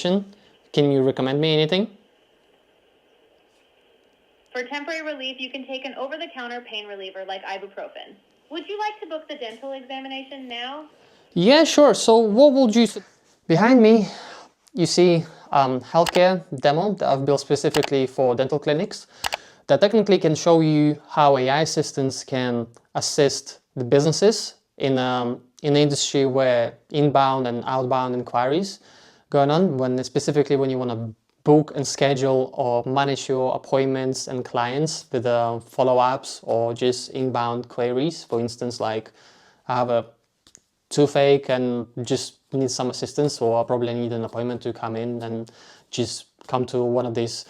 Can you recommend me anything? For temporary relief, you can take an over-the-counter pain reliever like ibuprofen. Would you like to book the dental examination now? Yeah, sure. So what would you... Behind me, you see healthcare demo that I've built specifically for dental clinics that technically can show you how AI assistants can assist the businesses in an industry where inbound and outbound inquiries going on, specifically when you want to book and schedule or manage your appointments and clients with follow-ups or just inbound queries. For instance, like I have a toothache and just need some assistance, or I probably need an appointment to come in and just come to one of these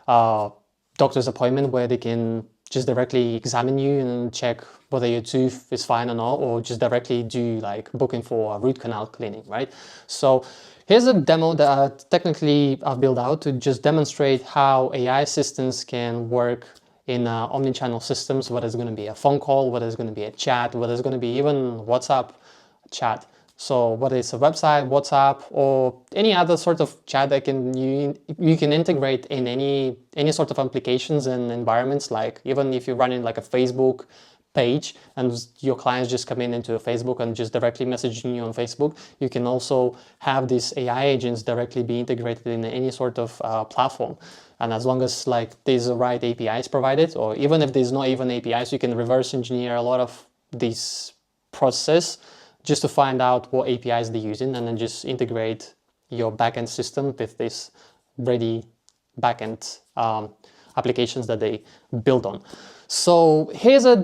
doctor's appointment where they can just directly examine you and check whether your tooth is fine or not, or just directly do like booking for a root canal cleaning, right? So here's a demo that I've built out to just demonstrate how AI assistants can work in omni-channel systems, whether it's going to be a phone call, whether it's going to be a chat, whether it's going to be even WhatsApp chat. So whether it's a website, WhatsApp, or any other sort of chat that you can integrate in any sort of applications and environments, like even if you're running like a Facebook page and your clients just come into a Facebook and just directly messaging you on Facebook, you can also have these AI agents directly be integrated in any sort of platform. And as long as like there's the right APIs provided, or even if there's not even APIs, you can reverse engineer a lot of these processes just to find out what APIs they're using, and then just integrate your backend system with this ready backend applications that they build on. So here's a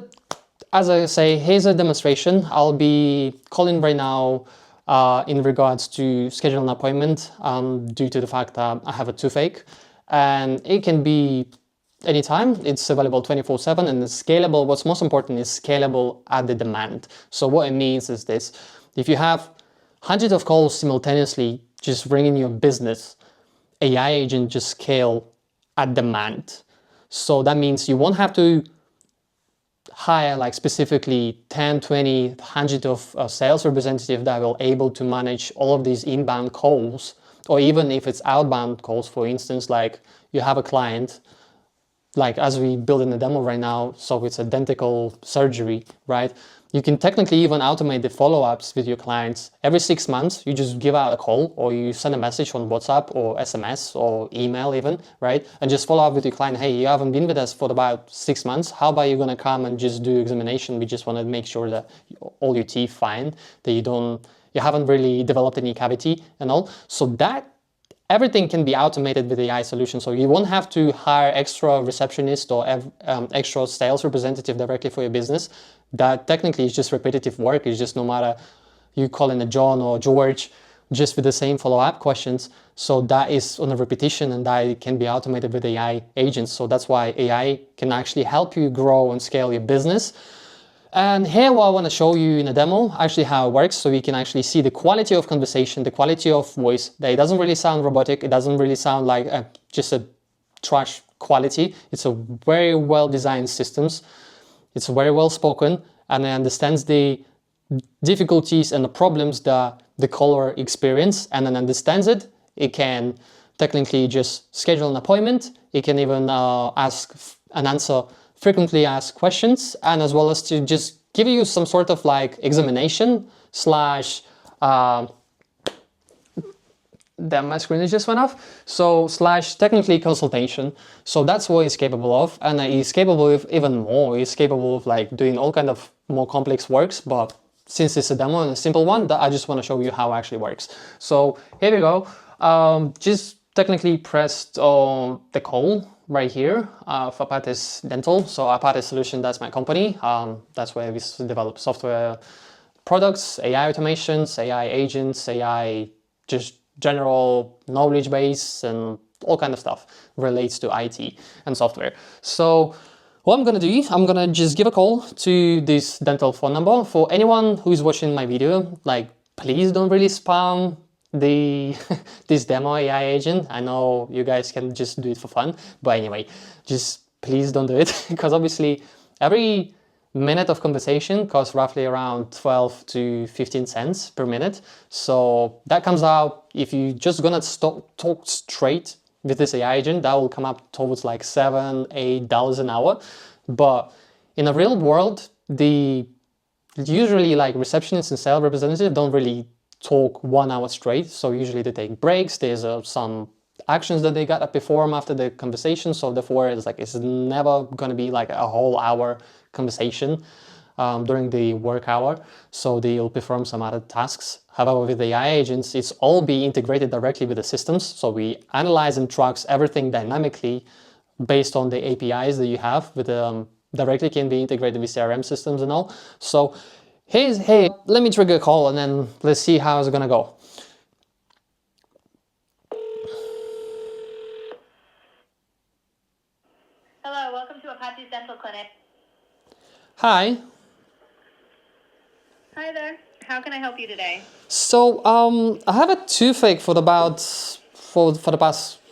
demonstration. I'll be calling right now in regards to scheduling an appointment due to the fact that I have a toothache, and it can be anytime. It's available 24/7 and it's scalable. What's most important is scalable at the demand. So what it means is this: if you have hundreds of calls simultaneously just ringing your business, AI agent just scale at demand. So that means you won't have to hire like specifically 10, 20, 100 of sales representatives that will able to manage all of these inbound calls, or even if it's outbound calls. For instance, like you have a client, like as we build in the demo right now, so it's a dental surgery, right? You can technically even automate the follow-ups with your clients. Every 6 months, you just give out a call, or you send a message on WhatsApp or SMS or email even, right? And just follow up with your client. Hey, you haven't been with us for about 6 months. How about you gonna come and just do examination? We just want to make sure that all your teeth fine, that you haven't really developed any cavity and all. So that everything can be automated with AI solutions. So you won't have to hire extra receptionist or extra sales representative directly for your business. That technically is just repetitive work. It's just no matter you call in a John or George, just with the same follow-up questions. So that is on a repetition, and that can be automated with AI agents. So that's why AI can actually help you grow and scale your business. And here what I want to show you in a demo, actually how it works, so you can actually see the quality of conversation, the quality of voice, that it doesn't really sound robotic, it doesn't really sound like just a trash quality. It's a very well designed systems, it's very well spoken, and it understands the difficulties and the problems that the caller experience, and then understands it. It can technically just schedule an appointment, it can even ask and answer frequently asked questions, and as well as to just give you some sort of like examination slash then my screen just went off. So slash technically consultation. So that's what he's capable of, and he's capable of even more. He's capable of like doing all kind of more complex works, but since it's a demo and a simple one, that I just want to show you how it actually works. So here we go. Just technically pressed on the call right here for Apates Dental. So Apates Solutions, that's my company. That's where we develop software products, AI automations, AI agents, AI just general knowledge base, and all kind of stuff relates to IT and software. So what I'm gonna do, I'm gonna just give a call to this dental phone number. For anyone who's watching my video, like please don't really spam this demo AI agent. I know you guys can just do it for fun, but anyway, just please don't do it because obviously every minute of conversation costs roughly around 12 to 15 cents per minute. So that comes out, if you just gonna talk straight with this AI agent, that will come up towards like $7-8 an hour. But in the real world, usually like receptionists and sales representatives don't really talk 1 hour straight. So usually they take breaks. There's some actions that they gotta perform after the conversation. So therefore it's never gonna be like a whole hour conversation during the work hour. So they'll perform some other tasks. However, with the AI agents, it's all be integrated directly with the systems. So we analyze and tracks everything dynamically based on the APIs that you have with directly can be integrated with CRM systems and all. So hey, let me trigger a call and then let's see how it's gonna go. Hello, welcome to Apate's Dental Clinic. Hi. Hi there. How can I help you today? So I have a toothache for the past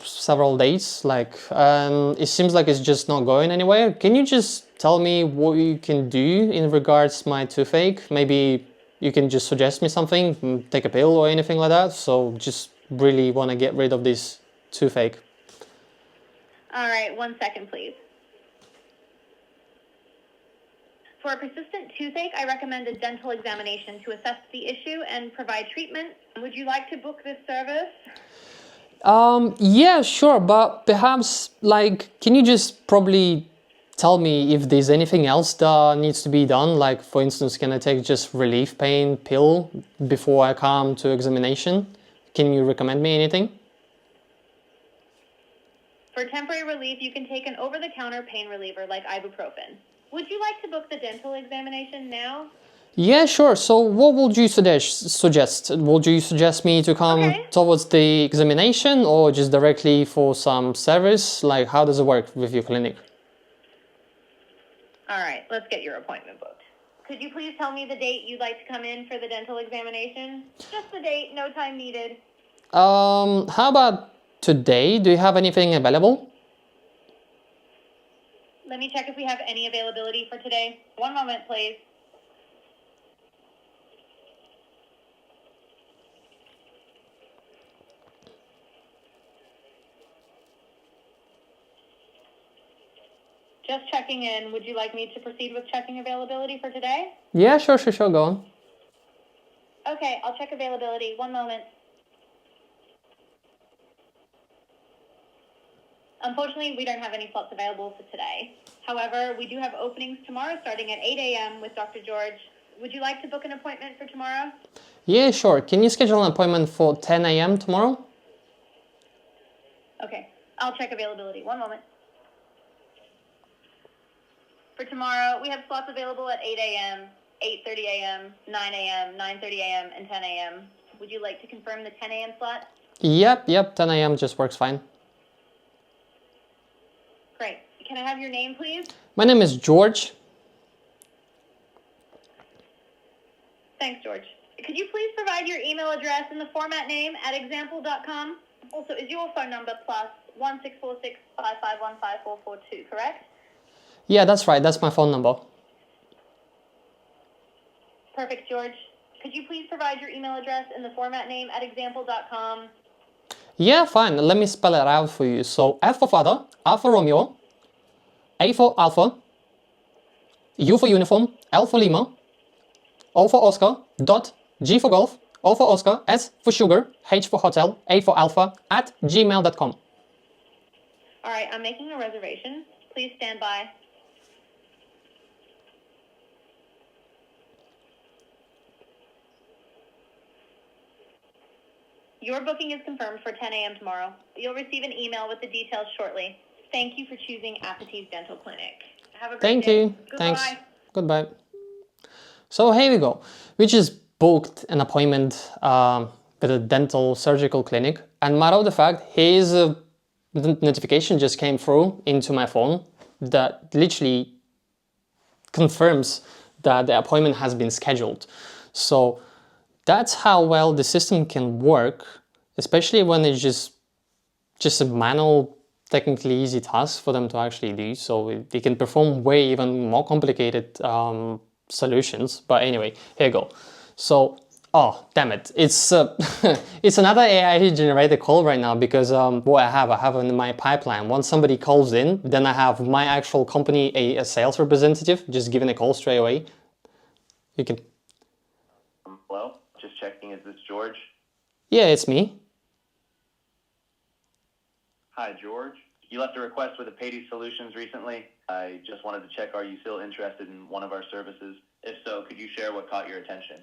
several days. Like it seems like it's just not going anywhere. Can you just tell me what you can do in regards to my toothache? Maybe you can just suggest me something, take a pill or anything like that. So just really want to get rid of this toothache. All right, 1 second, please. For a persistent toothache, I recommend a dental examination to assess the issue and provide treatment. Would you like to book this service? Yeah, sure, but perhaps like, can you just probably tell me if there's anything else that needs to be done? Like, for instance, can I take just relief pain pill before I come to examination? Can you recommend me anything? For temporary relief, you can take an over-the-counter pain reliever like ibuprofen. Would you like to book the dental examination now? Yeah, sure. So what would you suggest? Would you suggest me to come towards the examination or just directly for some service? Like, how does it work with your clinic? All right, let's get your appointment booked. Could you please tell me the date you'd like to come in for the dental examination? Just the date, no time needed. How about today? Do you have anything available? Let me check if we have any availability for today. 1 moment, please. Just checking in. Would you like me to proceed with checking availability for today? Yeah, sure, go on. Okay, I'll check availability. 1 moment. Unfortunately, we don't have any slots available for today. However, we do have openings tomorrow starting at 8 a.m. with Dr. George. Would you like to book an appointment for tomorrow? Yeah, sure. Can you schedule an appointment for 10 a.m. tomorrow? Okay, I'll check availability. 1 moment. For tomorrow, we have slots available at 8 a.m., 8:30 a.m., 9 a.m., 9:30 a.m., and 10 a.m. Would you like to confirm the 10 a.m. slot? Yep, 10 a.m. just works fine. Great. Can I have your name, please? My name is George. Thanks, George. Could you please provide your email address and the format name at example.com? Also, is your phone number +1646 5515442, correct? Yeah, that's right. That's my phone number. Perfect, George. Could you please provide your email address and the format name at example.com? Yeah, fine. Let me spell it out for you. So F for father, R for Romeo, A for alpha, U for uniform, L for Lima, O for Oscar, dot, G for golf, O for Oscar, S for sugar, H for hotel, A for alpha, at gmail.com. All right, I'm making a reservation. Please stand by. Your booking is confirmed for 10 a.m. tomorrow. You'll receive an email with the details shortly. Thank you for choosing Apate's Dental Clinic. Have a great day. Thank you. Goodbye. Thanks. Goodbye. So here we go. We just booked an appointment with a dental surgical clinic, and matter of the fact, his notification just came through into my phone that literally confirms that the appointment has been scheduled. So that's how well the system can work, especially when it's just a manual technically easy tasks for them to actually do, so they can perform way even more complicated solutions. But anyway, here you go. So, oh damn it, it's it's another AI generated call right now, because what I have in my pipeline, once somebody calls in, then I have my actual company, a sales representative, just giving a call straight away. You can... Hello, just checking, is this George? Yeah, it's me. Hi, George. You left a request with APates Solutions recently. I just wanted to check, are you still interested in one of our services? If so, could you share what caught your attention?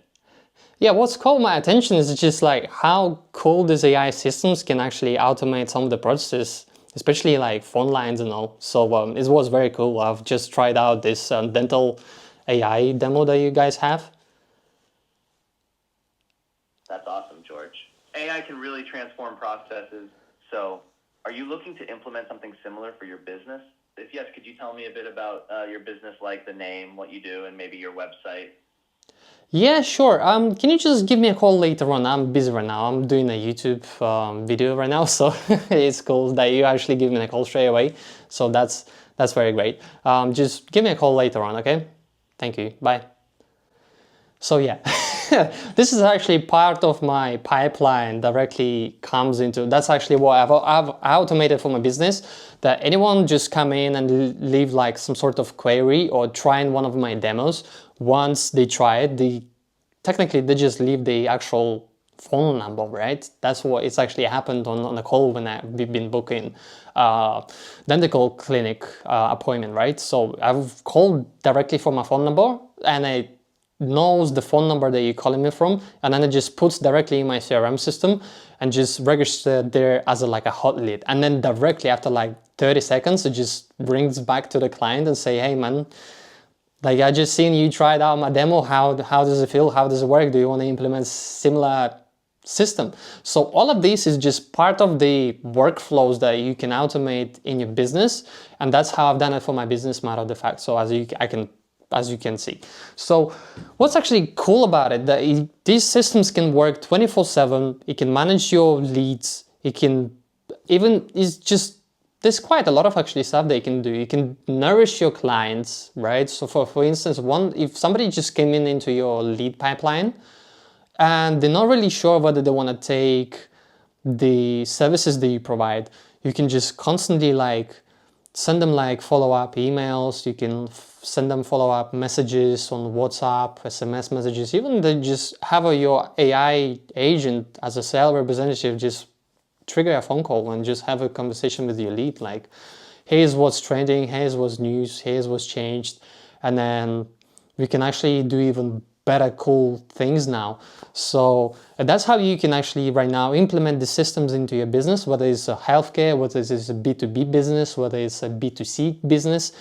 Yeah, what's caught my attention is just like how cool these AI systems can actually automate some of the processes, especially like phone lines and all. So it was very cool. I've just tried out this dental AI demo that you guys have. That's awesome, George. AI can really transform processes. So, are you looking to implement something similar for your business? If yes, could you tell me a bit about your business, like the name, what you do, and maybe your website? Yeah, sure. Can you just give me a call later on? I'm busy right now. I'm doing a YouTube video right now, so it's cool that you actually give me a call straight away. So that's very great. Just give me a call later on, okay? Thank you. Bye. So yeah, this is actually part of my pipeline directly comes into, that's actually what I've automated for my business, that anyone just come in and leave like some sort of query or trying one of my demos. Once they try it, technically they just leave the actual phone number, right? That's what it's actually happened on a call when we've been booking dental clinic appointment, right? So I've called directly from my phone number, and it knows the phone number that you're calling me from, and then it just puts directly in my CRM system and just registered there as like a hot lead. And then directly after like 30 seconds, it just brings back to the client and say, hey man, like I just seen you tried out my demo. How does it feel? How does it work? Do you want to implement similar system? So all of this is just part of the workflows that you can automate in your business, and that's how I've done it for my business, matter of fact. So as you can see. So what's actually cool about it, that these systems can work 24/7. It can manage your leads. It can even, there's quite a lot of actually stuff they can do. You can nourish your clients, right? So for instance, if somebody just came into your lead pipeline and they're not really sure whether they want to take the services that you provide, you can just constantly like send them like follow-up emails. You can send them follow-up messages on WhatsApp, SMS messages. Even they just have your AI agent as a sales representative just trigger a phone call and just have a conversation with your lead, like here's what's trending, here's what's news, here's what's changed. And then we can actually do even better cool things now. So that's how you can actually right now implement the systems into your business, whether it's a healthcare, whether it's a B2B business, whether it's a B2C business,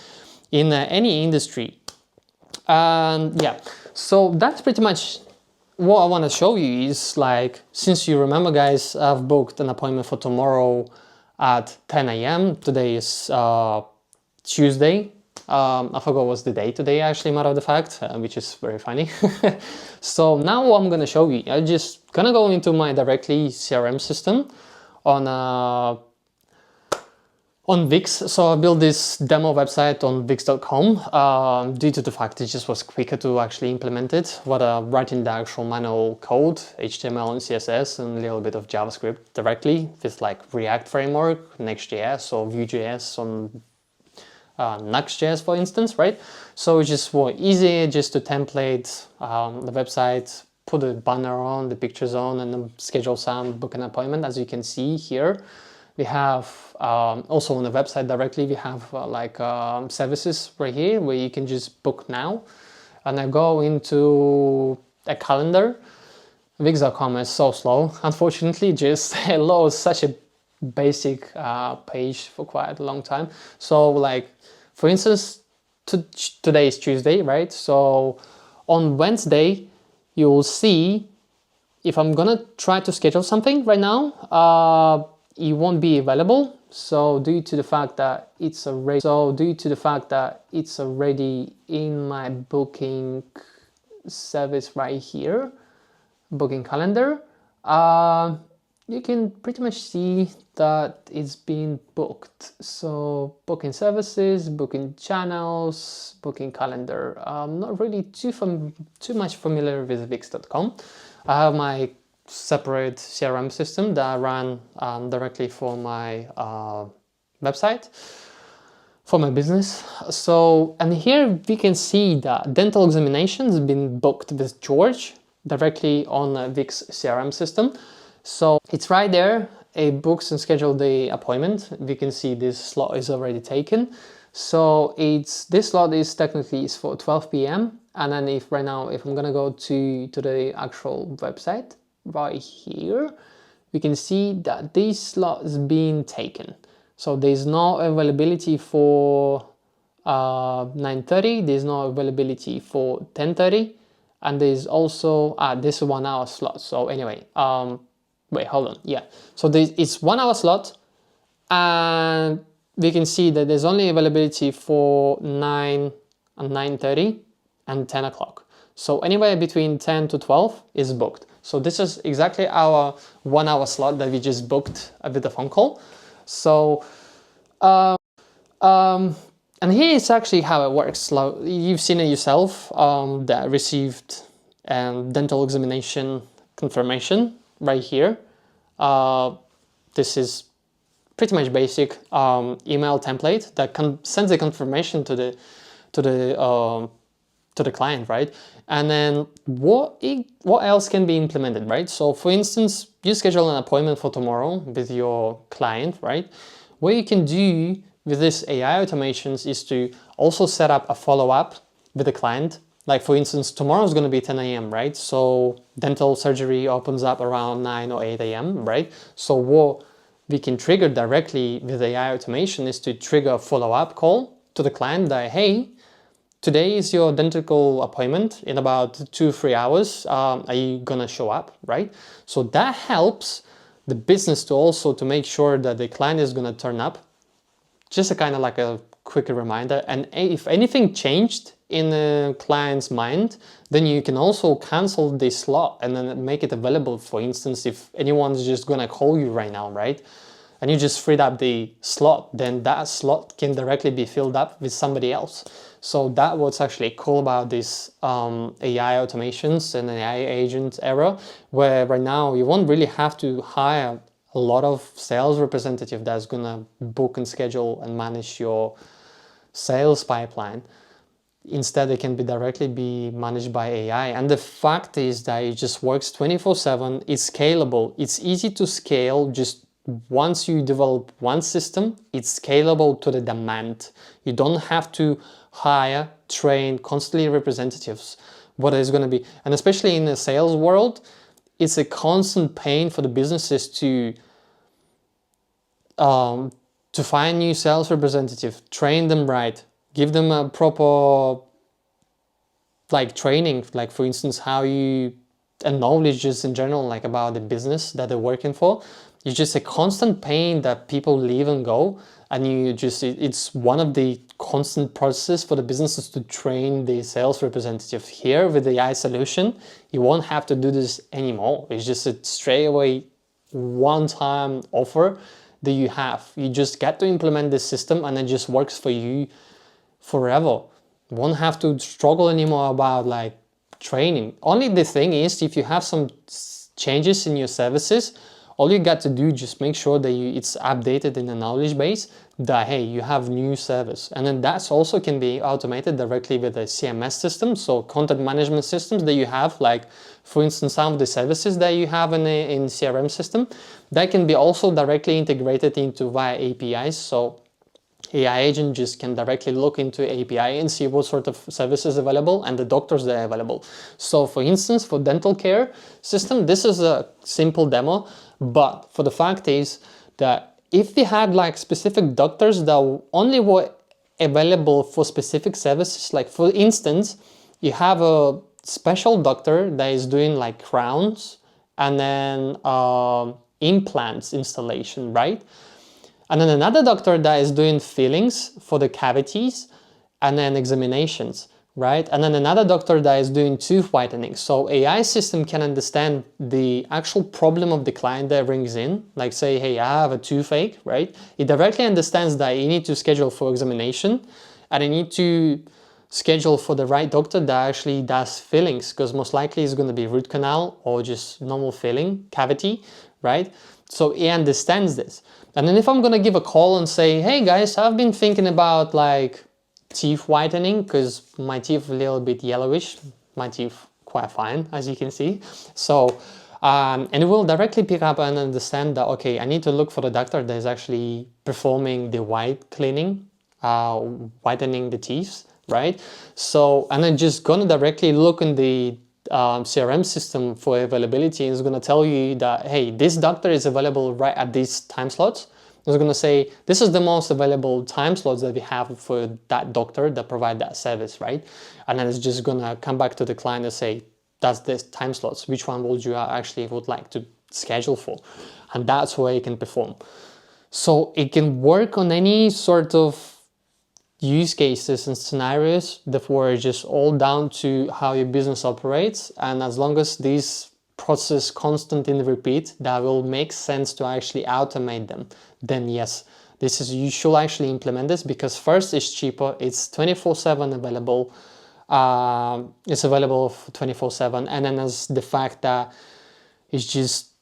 in any industry. Yeah, so that's pretty much what I want to show you. Is like, since you remember guys, I've booked an appointment for tomorrow at 10 a.m. Today is Tuesday. I forgot what's the day today, actually, matter of the fact, which is very funny. So now what I'm going to show you, I'm just going to go into my directly CRM system on Wix. So I built this demo website on wix.com due to the fact it just was quicker to actually implement it, rather writing the actual manual code, HTML and CSS, and a little bit of JavaScript directly with like React framework, Next.js or Vue.js on Nuxt.js, for instance, right? So it's just more easy just to template the website, put a banner on, the pictures on, and then schedule some, book an appointment. As you can see here, we have also on the website directly, we have services right here where you can just book now. And I go into a calendar. Wix.com is so slow, unfortunately, just it loads such a basic page for quite a long time. So like, for instance, today is Tuesday, right? So on Wednesday, you'll see if I'm gonna try to schedule something right now, it won't be available. So due to the fact that it's already in my booking service right here, booking calendar, you can pretty much see that it's been booked. So booking services, booking channels, booking calendar. I'm not really too much familiar with Wix.com. I have my separate CRM system that I run directly for my website, for my business. So, and here we can see that dental examinations been booked with George directly on a Wix CRM system. So it's right there, a books and schedule the appointment. We can see this slot is already taken. So this slot is technically for 12 p.m. And then if right now, if I'm gonna go to the actual website right here, we can see that this slot is being taken. So there's no availability for 9:30, there's no availability for 10:30, and there's also this 1 hour slot. So anyway, wait, hold on, yeah. So it's 1 hour slot, and we can see that there's only availability for 9 and 9:30 and 10 o'clock. So anywhere between 10 to 12 is booked. So this is exactly our 1 hour slot that we just booked with the phone call. So, and here is actually how it works. Like, you've seen it yourself, that received dental examination confirmation right here. This is pretty much basic email template that sends a confirmation to the client, right? And then what else can be implemented, right? So for instance, you schedule an appointment for tomorrow with your client, right? What you can do with this AI automations is to also set up a follow-up with the client. Like for instance, tomorrow is going to be 10 a.m., right? So dental surgery opens up around 9 or 8 a.m., right? So what we can trigger directly with AI automation is to trigger a follow-up call to the client that, hey, today is your dental appointment in about 2-3 hours. Are you gonna show up, right? So that helps the business to make sure that the client is gonna turn up. Just a kind of like a quick reminder. And if anything changed in the client's mind, then you can also cancel this slot and then make it available. For instance, if anyone's just gonna call you right now, right? And you just freed up the slot, then that slot can directly be filled up with somebody else. So that's what's actually cool about this AI automations and AI agent era, where right now you won't really have to hire a lot of sales representative that's gonna book and schedule and manage your sales pipeline. Instead, it can directly be managed by AI. And the fact is that it just works 24/7. It's scalable. It's easy to scale. Just once you develop one system, it's scalable to the demand. You don't have to hire, train constantly representatives. What is going to be, and especially in the sales world, it's a constant pain for the businesses to find new sales representative, train them right, give them a proper training, like for instance how you, and knowledge just in general, like about the business that they're working for. It's just a constant pain that people leave and go, and it's one of the constant processes for the businesses to train the sales representative. Here with the AI solution, you won't have to do this anymore. It's just a straight away one-time offer that you have. You just get to implement this system and it just works for you forever. You won't have to struggle anymore about training. Only the thing is, if you have some changes in your services, all you got to do, just make sure that it's updated in the knowledge base that, hey, you have new service. And then that's also can be automated directly with a CMS system. So content management systems that you have, like for instance, some of the services that you have in CRM system, that can be also directly integrated into via APIs. So AI agent just can directly look into API and see what sort of services available and the doctors that are available. So for instance, for dental care system, this is a simple demo, but for the fact is that if we had specific doctors that only were available for specific services, like for instance, you have a special doctor that is doing crowns and then implants installation, right? And then another doctor that is doing fillings for the cavities and then examinations. right? And then another doctor that is doing tooth whitening. So AI system can understand the actual problem of the client that brings in, like say, hey, I have a toothache, right? It directly understands that you need to schedule for examination and you need to schedule for the right doctor that actually does fillings, because most likely it's going to be root canal or just normal filling cavity, right? So it understands this. And then if I'm going to give a call and say, hey guys, I've been thinking about like teeth whitening because my teeth are a little bit yellowish, my teeth quite fine, as you can see. So and it will directly pick up and understand that, okay, I need to look for the doctor that is actually performing the white cleaning, whitening the teeth, right? So, and then just gonna directly look in the CRM system for availability, and it's gonna tell you that, hey, this doctor is available right at these time slots. It's gonna say, this is the most available time slots that we have for that doctor that provide that service, right? And then it's just gonna come back to the client and say, that's this time slots, which one would you actually would like to schedule for? And that's where it can perform. So it can work on any sort of use cases and scenarios that were just all down to how your business operates. And as long as these process constantly repeat, that will make sense to actually automate them, then yes, this is, you should actually implement this, because first it's cheaper, it's 24/7 available, it's available 24/7, and then there's the fact that it's just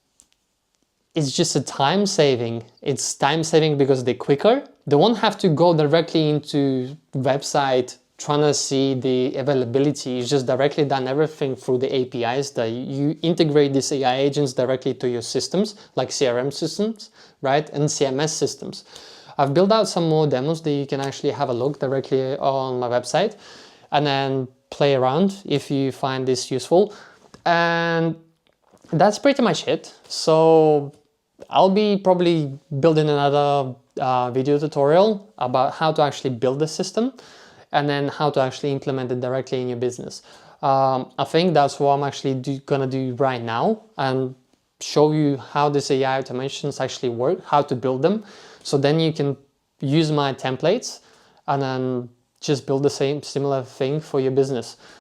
a time saving. It's time saving because they're quicker. They won't have to go directly into website trying to see the availability. It's just directly done everything through the APIs that you integrate these AI agents directly to your systems, like CRM systems, right? And CMS systems. I've built out some more demos that you can actually have a look directly on my website and then play around if you find this useful. And that's pretty much it. So I'll be probably building another video tutorial about how to actually build the system and then how to actually implement it directly in your business. I think that's what I'm actually gonna do right now, and show you how this AI automations actually work, how to build them. So then you can use my templates and then just build the same similar thing for your business.